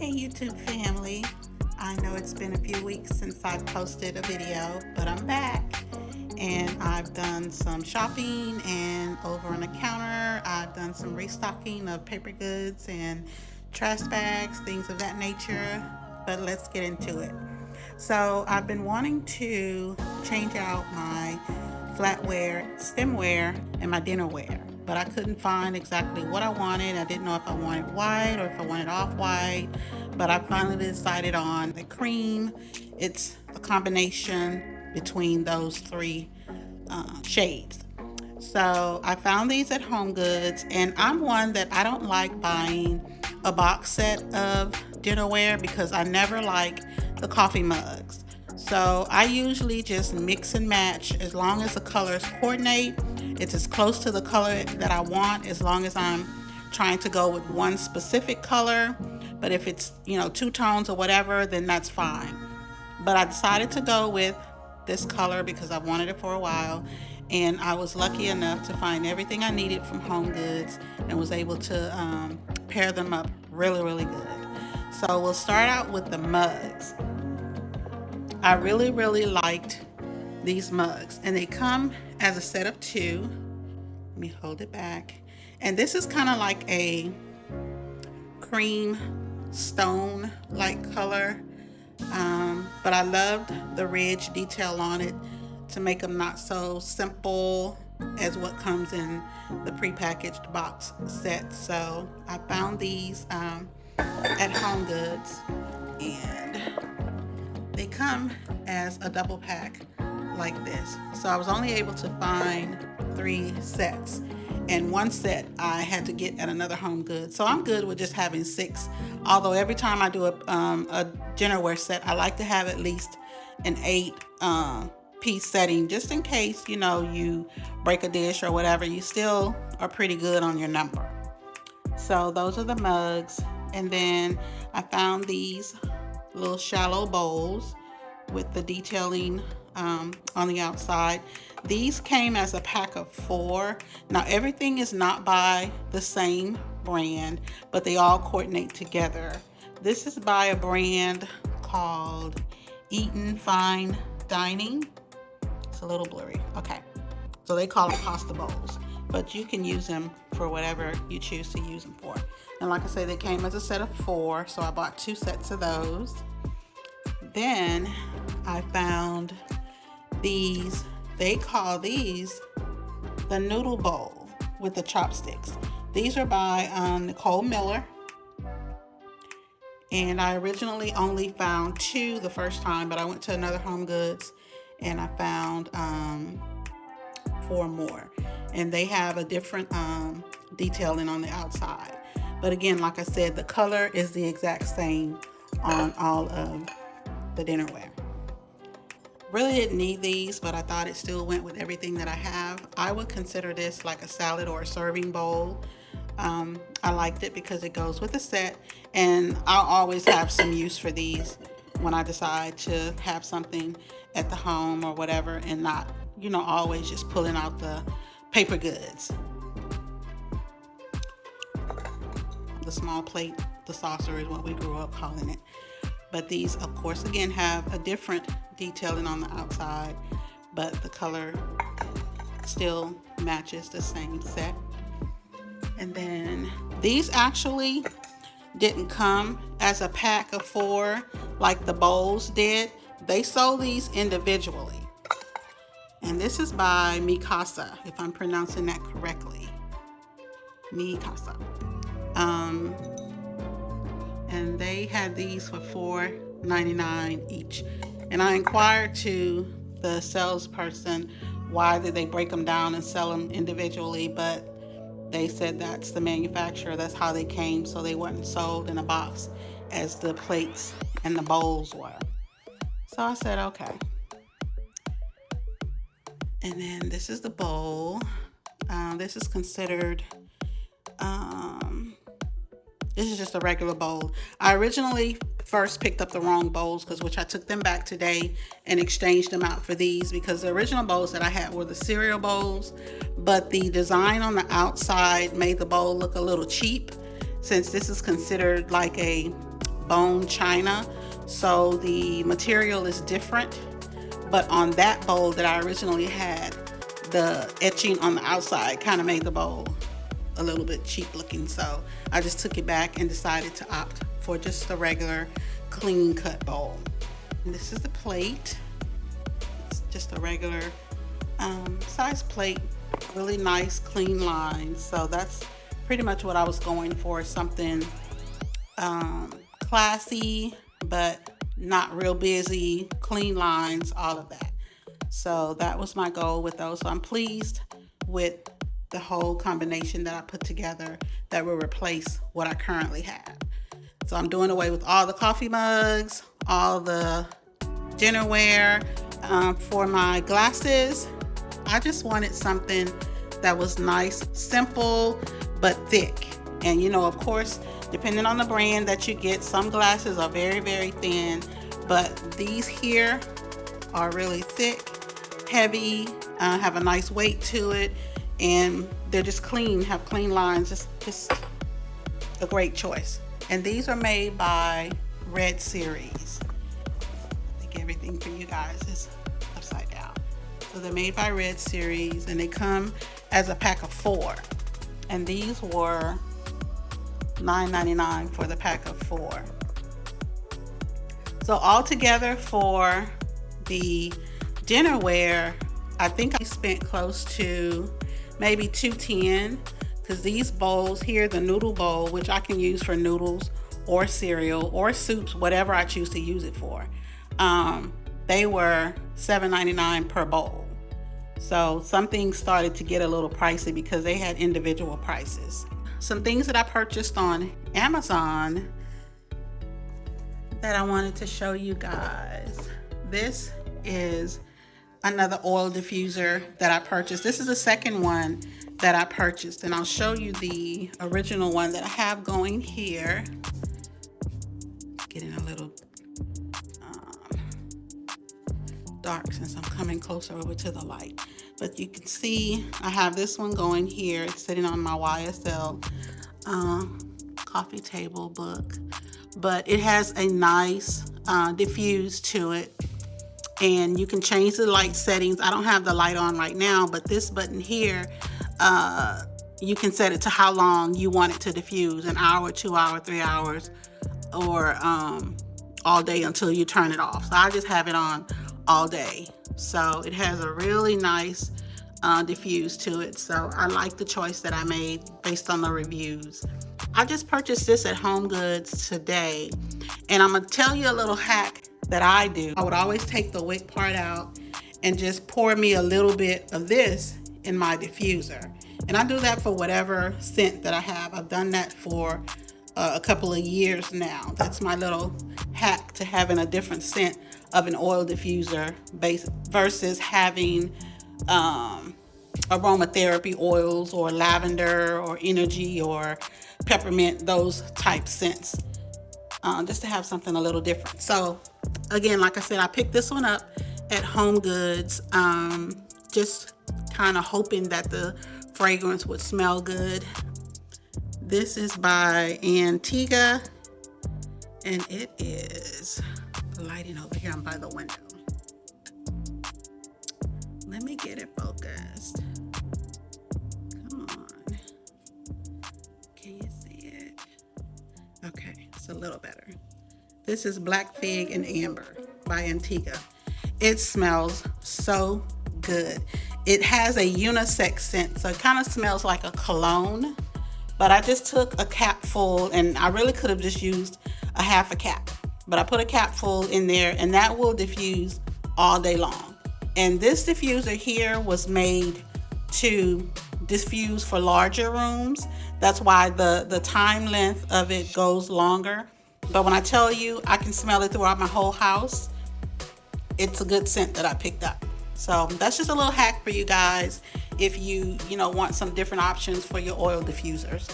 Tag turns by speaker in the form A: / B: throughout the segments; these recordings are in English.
A: Hey YouTube family, I know it's been a few weeks since I posted a video, but I'm back and I've done some shopping, and over on the counter I've done some restocking of paper goods and trash bags, things of that nature. But let's get into it. So I've been wanting to change out my flatware, stemware, and my dinnerware, but I couldn't find exactly what I wanted. I didn't know if I wanted white or if I wanted off-white, but I finally decided on the cream. It's a combination between those three shades. So I found these at HomeGoods, and I'm one that I don't like buying a box set of dinnerware because I never like the coffee mugs. So I usually just mix and match as long as the colors coordinate. It's as close to the color that I want as long as I'm trying to go with one specific color. But if it's, two tones or whatever, then that's fine. But I decided to go with this color because I've wanted it for a while, and I was lucky enough to find everything I needed from HomeGoods and was able to pair them up really, really good. So we'll start out with the mugs. I really, really liked these mugs, and they come as a set of two. Let me hold it back. And this is kind of like a cream stone like color, but I loved the ridge detail on it to make them not so simple as what comes in the prepackaged box set. So I found these at HomeGoods, and they come as a double pack like this. So I was only able to find 3 sets, and one set I had to get at another HomeGoods. So I'm good with just having 6. Although every time I do a dinnerware set, I like to have at least an 8 piece setting, just in case you break a dish or whatever. You still are pretty good on your number. So those are the mugs, and then I found these little shallow bowls with the detailing on the outside. These came as a pack of 4. Now everything is not by the same brand, but they all coordinate together. This is by a brand called Eaton Fine Dining. It's a little blurry. Okay, so they call them pasta bowls, but you can use them for whatever you choose to use them for. And like I say, they came as a set of 4, so I bought 2 sets of those. Then I found these. They call these the noodle bowl with the chopsticks. These are by Nicole Miller, and I originally only found 2 the first time, but I went to another HomeGoods and I found 4 more, and they have a different detailing on the outside. But again, like I said, the color is the exact same on all of the dinnerware. Really didn't need these, but I thought it still went with everything that I have. I would consider this like a salad or a serving bowl. I liked it because it goes with the set, and I'll always have some use for these when I decide to have something at the home or whatever, and not, always just pulling out the paper goods. The small plate, the saucer is what we grew up calling it. But these, of course, again, have a different detailing on the outside, but the color still matches the same set. And then these actually didn't come as a pack of 4 like the bowls did. They sold these individually. And this is by Mikasa, if I'm pronouncing that correctly. Mikasa. And they had these for $4.99 each. And I inquired to the salesperson why did they break them down and sell them individually, but they said that's the manufacturer, that's how they came, so they weren't sold in a box as the plates and the bowls were. So I said, okay. And then this is the bowl. This is considered, this is just a regular bowl. I originally first picked up the wrong bowls, which I took them back today and exchanged them out for these, because the original bowls that I had were the cereal bowls, but the design on the outside made the bowl look a little cheap, since this is considered like a bone china, so the material is different. But on that bowl that I originally had, the etching on the outside kind of made the bowl a little bit cheap looking, so I just took it back and decided to opt for just a regular clean cut bowl. And this is the plate. It's just a regular size plate, really nice clean lines. So that's pretty much what I was going for, something classy but not real busy, clean lines, all of that. So that was my goal with those. So I'm pleased with the whole combination that I put together that will replace what I currently have. So I'm doing away with all the coffee mugs, all the dinnerware. For my glasses, I just wanted something that was nice, simple, but thick. And of course, depending on the brand that you get, some glasses are very, very thin, but these here are really thick, heavy, have a nice weight to it, and they're just clean, have clean lines, just a great choice. And these are made by Red Series. I think everything for you guys is upside down. So they're made by Red Series, and they come as a pack of 4. And these were $9.99 for the pack of 4. So altogether for the dinnerware, I think I spent close to maybe $210, because these bowls here, the noodle bowl, which I can use for noodles or cereal or soups, whatever I choose to use it for, they were $7.99 per bowl. So some things started to get a little pricey because they had individual prices. Some things that I purchased on Amazon that I wanted to show you guys. This is another oil diffuser that I purchased. This is the second one that I purchased, and I'll show you the original one that I have going here. Getting a little dark since I'm coming closer over to the light, but you can see I have this one going here. It's sitting on my YSL coffee table book, but it has a nice diffuse to it, and you can change the light settings. I don't have the light on right now, but this button here, you can set it to how long you want it to diffuse, 1 hour, 2 hours, 3 hours, or all day until you turn it off. So I just have it on all day. So it has a really nice diffuse to it. So I like the choice that I made based on the reviews. I just purchased this at HomeGoods today, and I'm gonna tell you a little hack that I do. I would always take the wick part out and just pour me a little bit of this in my diffuser. And I do that for whatever scent that I have. I've done that for a couple of years now. That's my little hack to having a different scent of an oil diffuser versus having aromatherapy oils or lavender or energy or peppermint, those type scents, just to have something a little different. So again, like I said, I picked this one up at HomeGoods, just kind of hoping that the fragrance would smell good. This is by Antigua, and it is lighting over here. I'm by the window. Let me get it focused. Come on. Can you see it? Okay, it's a little better. This is Black Fig and Amber by Antigua. It smells so good. It has a unisex scent, so it kind of smells like a cologne, but I just took a cap full, and I really could have just used a half a cap, but I put a cap full in there, and that will diffuse all day long. And this diffuser here was made to diffuse for larger rooms. That's why the time length of it goes longer. But when I tell you I can smell it throughout my whole house, it's a good scent that I picked up. So that's just a little hack for you guys if you want some different options for your oil diffusers.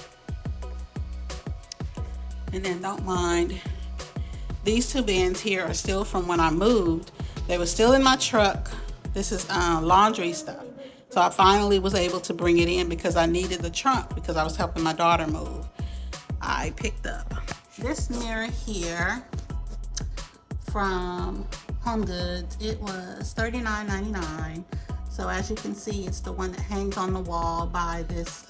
A: And then don't mind, these 2 bins here are still from when I moved. They were still in my truck. This is laundry stuff. So I finally was able to bring it in because I needed the trunk because I was helping my daughter move. I picked up this mirror here from HomeGoods, it was $39.99. So as you can see, it's the one that hangs on the wall by this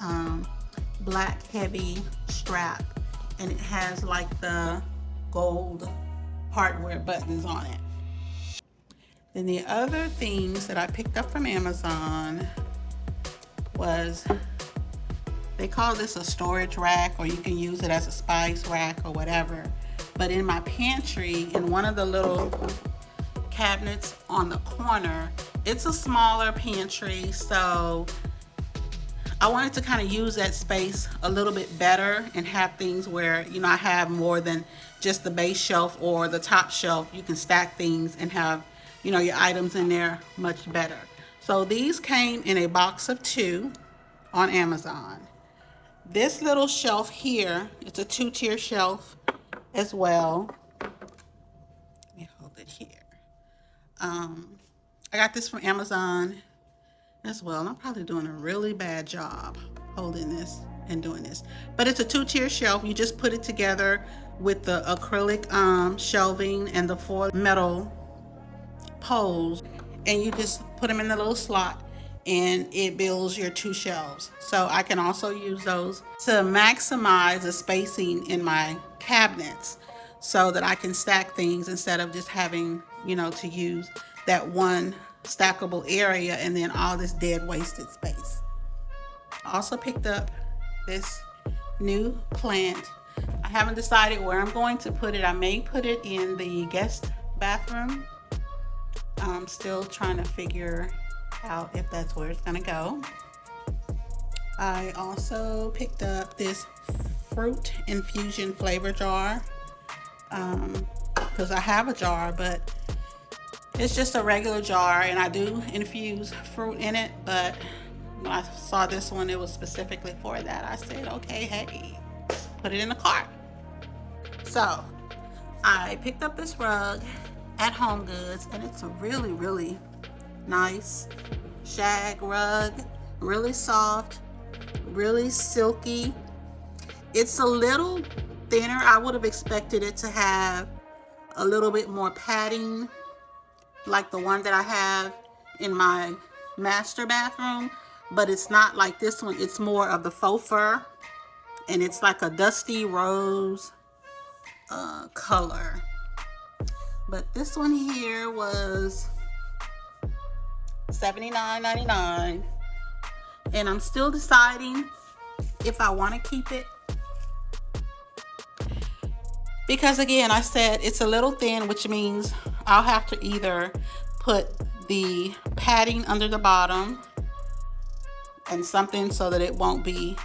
A: black heavy strap, and it has like the gold hardware buttons on it. Then the other things that I picked up from Amazon was, they call this a storage rack, or you can use it as a spice rack or whatever. But in my pantry, in one of the little cabinets on the corner, it's a smaller pantry, so I wanted to kind of use that space a little bit better and have things where, you know, I have more than just the base shelf or the top shelf. You can stack things and have, you know, your items in there much better. So these came in a box of 2 on Amazon. This little shelf here, it's a 2-tier shelf as well. Let me hold it here. I got this from Amazon as well, and I'm probably doing a really bad job holding this and doing this. But it's a 2-tier shelf. You just put it together with the acrylic shelving and the 4 metal poles, and you just put them in the little slot, and it builds your 2 shelves. So I can also use those to maximize the spacing in my cabinets so that I can stack things instead of just having, you know, to use that one stackable area and then all this dead wasted space. I also picked up this new plant. I haven't decided where I'm going to put it. I may put it in the guest bathroom. I'm still trying to figure out if that's where it's gonna go. I also picked up this fruit infusion flavor jar because I have a jar, but it's just a regular jar, and I do infuse fruit in it, but when I saw this one, it was specifically for that. I said, okay, hey, put it in the cart. So I picked up this rug at HomeGoods, and it's a really, really nice shag rug, really soft, really silky. It's a little thinner. I would have expected it to have a little bit more padding like the one that I have in my master bathroom, but it's not like this one. It's more of the faux fur, and it's like a dusty rose color. But this one here was $79.99, and I'm still deciding if I want to keep it, because again, I said it's a little thin, which means I'll have to either put the padding under the bottom and something so that it won't be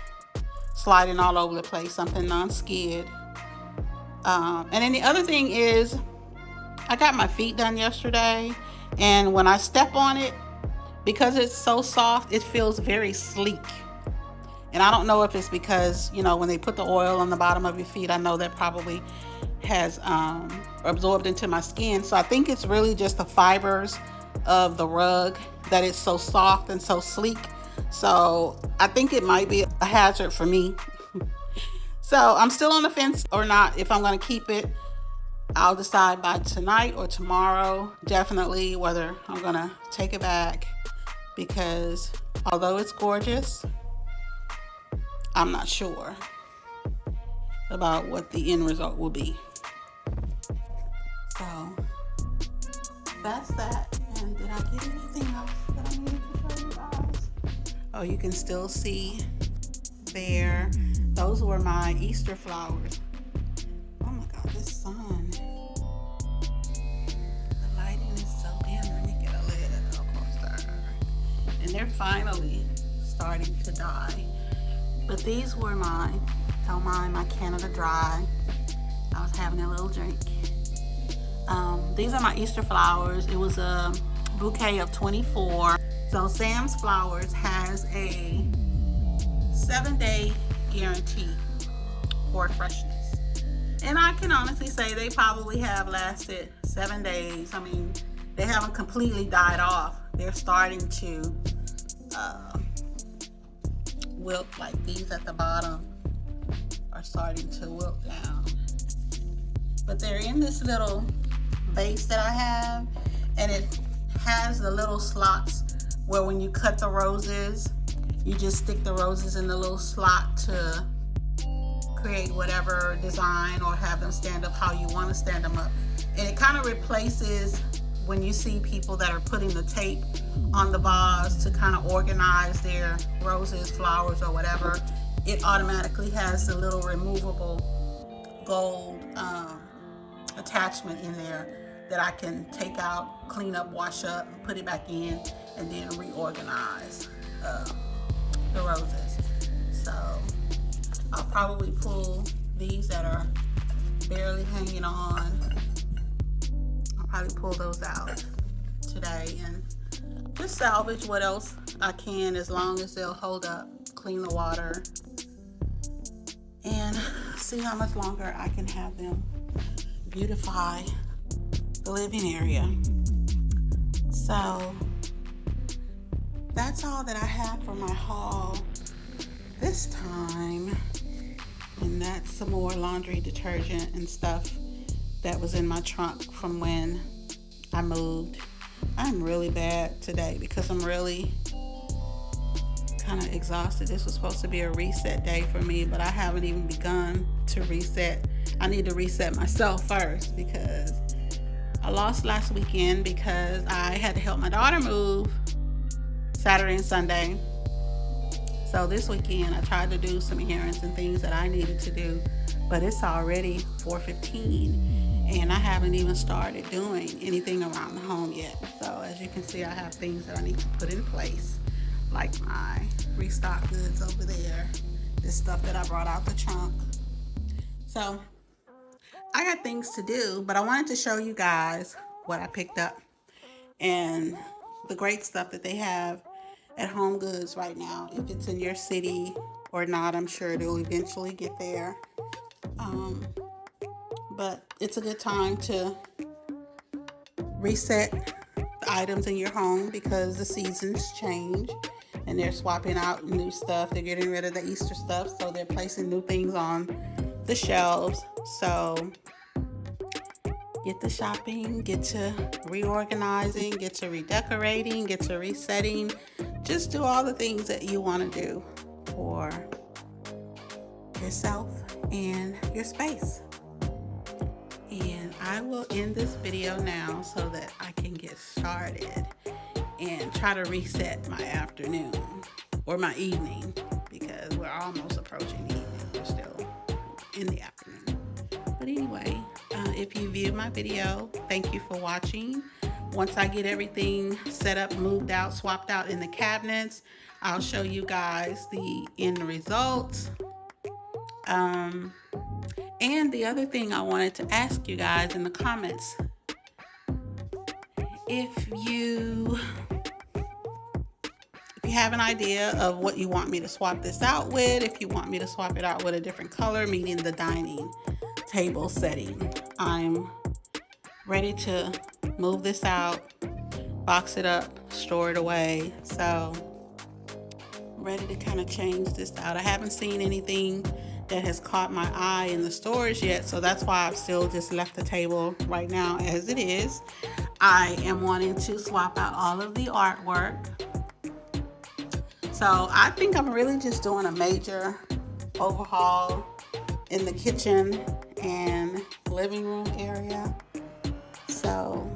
A: sliding all over the place, something non-skid. And then the other thing is, I got my feet done yesterday, and when I step on it, because it's so soft, it feels very sleek. And I don't know if it's because, you know, when they put the oil on the bottom of your feet, I know that probably has absorbed into my skin. So I think it's really just the fibers of the rug that it's so soft and so sleek. So I think it might be a hazard for me. So I'm still on the fence or not if I'm going to keep it. I'll decide by tonight or tomorrow, definitely, whether I'm going to take it back, because although it's gorgeous, I'm not sure about what the end result will be. So that's that. And did I get anything else that I needed to show you guys? Oh, you can still see there. Those were my Easter flowers. Oh my God, this sun. The lighting is so dim. Let me get a little closer. And they're finally starting to die. But these were my Canada Dry. I was having a little drink. These are my Easter flowers. It was a bouquet of 24. So Sam's Flowers has a 7-day guarantee for freshness. And I can honestly say they probably have lasted 7 days. I mean, they haven't completely died off. They're starting to wilt, like these at the bottom are starting to wilt down. but they're in this little base that I have, and it has the little slots where when you cut the roses, you just stick the roses in the little slot to create whatever design or have them stand up how you want to stand them up. And it kind of replaces when you see people that are putting the tape on the vase to kind of organize their roses, flowers, or whatever. It automatically has the little removable gold attachment in there that I can take out, clean up, wash up, put it back in, and then reorganize the roses. So I'll probably pull these that are barely hanging on. I'll probably pull those out today and just salvage what else I can, as long as they'll hold up, clean the water, and see how much longer I can have them beautify the living area. So that's all that I have for my haul this time. And that's some more laundry detergent and stuff that was in my trunk from when I moved. I'm really bad today because I'm really kind of exhausted. This was supposed to be a reset day for me, but I haven't even begun to reset. I need to reset myself first because I lost last weekend because I had to help my daughter move Saturday and Sunday. So this weekend I tried to do some errands and things that I needed to do, but it's already 4:15 and I haven't even started doing anything around the home yet. So as you can see, I have things that I need to put in place, like my restock goods over there, this stuff that I brought out the trunk. So I got things to do, but I wanted to show you guys what I picked up and the great stuff that they have at HomeGoods right now. If it's in your city or not, I'm sure it'll eventually get there. But it's a good time to reset the items in your home because the seasons change and they're swapping out new stuff. They're getting rid of the Easter stuff, so they're placing new things on the shelves. So get to shopping, get to reorganizing, get to redecorating, get to resetting. Just do all the things that you want to do for yourself and your space. And I will end this video now so that I can get started and try to reset my afternoon or my evening, because we're almost approaching the evening. We're still in the afternoon. But anyway, if you viewed my video, thank you for watching. Once I get everything set up, moved out, swapped out in the cabinets, I'll show you guys the end results. And the other thing I wanted to ask you guys in the comments, if you have an idea of what you want me to swap this out with, if you want me to swap it out with a different color, meaning the dining table setting, I'm ready to move this out, box it up, store it away. So I'm ready to kind of change this out. I haven't seen anything that has caught my eye in the stores yet, so that's why I've still just left the table right now as it is. I am wanting to swap out all of the artwork. So I think I'm really just doing a major overhaul in the kitchen and living room area. So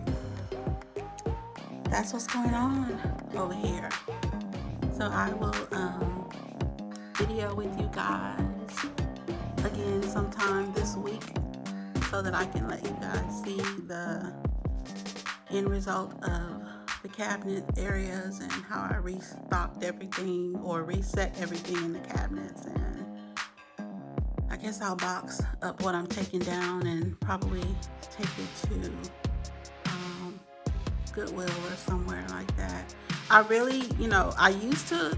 A: that's what's going on over here. So I will video with you guys again sometime this week so that I can let you guys see the end result of the cabinet areas and how I restocked everything or reset everything in the cabinets. And I guess I'll box up what I'm taking down and probably take it to Goodwill or somewhere like that. I really, I used to,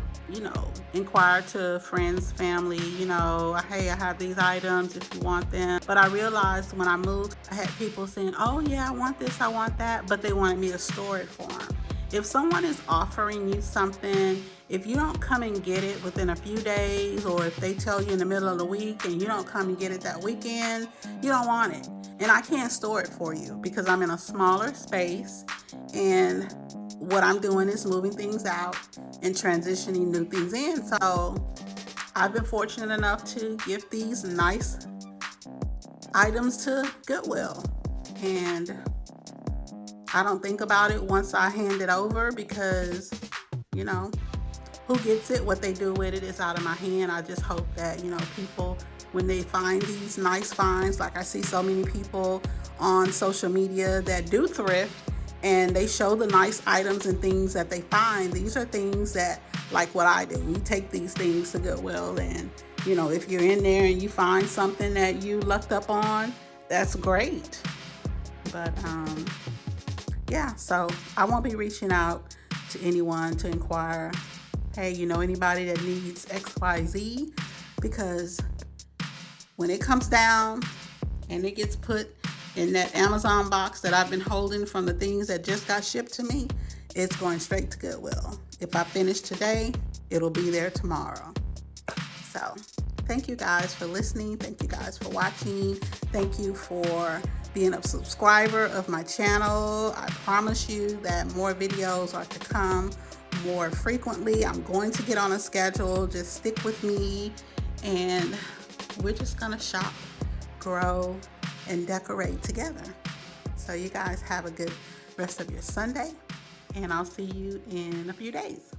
A: inquire to friends, family, hey, I have these items if you want them. But I realized when I moved, I had people saying, oh yeah, I want this, I want that, but they wanted me to store it for them. If someone is offering you something, if you don't come and get it within a few days, or if they tell you in the middle of the week and you don't come and get it that weekend, you don't want it. And I can't store it for you because I'm in a smaller space, and what I'm doing is moving things out and transitioning new things in. So I've been fortunate enough to give these nice items to Goodwill, and I don't think about it once I hand it over because, you know, who gets it, what they do with it is out of my hand. I just hope that, you know, people, when they find these nice finds, like I see so many people on social media that do thrift and they show the nice items and things that they find. These are things that, like what I do, we take these things to Goodwill, and, you know, if you're in there and you find something that you lucked up on, that's great. But, yeah, so I won't be reaching out to anyone to inquire, hey, you know anybody that needs XYZ? Because when it comes down and it gets put in that Amazon box that I've been holding from the things that just got shipped to me, it's going straight to Goodwill. If I finish today, it'll be there tomorrow. So thank you guys for listening. Thank you guys for watching. Thank you for being a subscriber of my channel. I promise you that more videos are to come more frequently. I'm going to get on a schedule. Just stick with me, and we're just gonna shop, grow, and decorate together. So you guys have a good rest of your Sunday, and I'll see you in a few days.